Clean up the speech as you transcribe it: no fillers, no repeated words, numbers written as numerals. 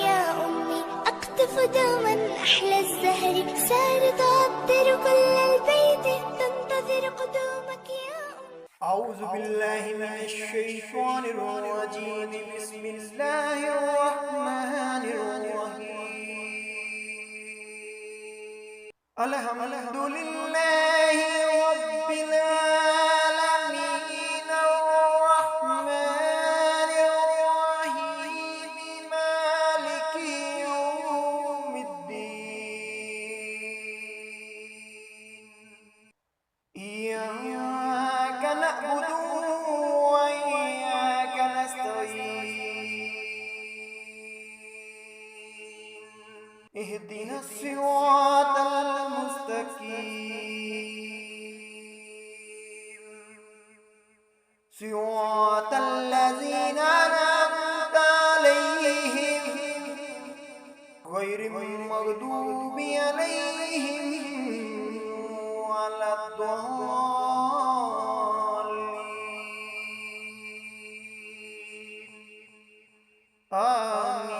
يا أمي أقطف دوما أحلى الزهر، سار تعطر كل البيت تنتظر قدومك يا أمي. أعوذ بالله من الشيطان الرجيم. بسم الله الرحمن الرحيم. الحمد لله رب العالمين الرحمن الرحيم مالك يوم الدين. إياك نعبد وإياك نستعين. اهدنا الصراط المستقيم، صراط الذين أنعمت عليهم غير المغضوب عليهم ولا الضالين. آمين.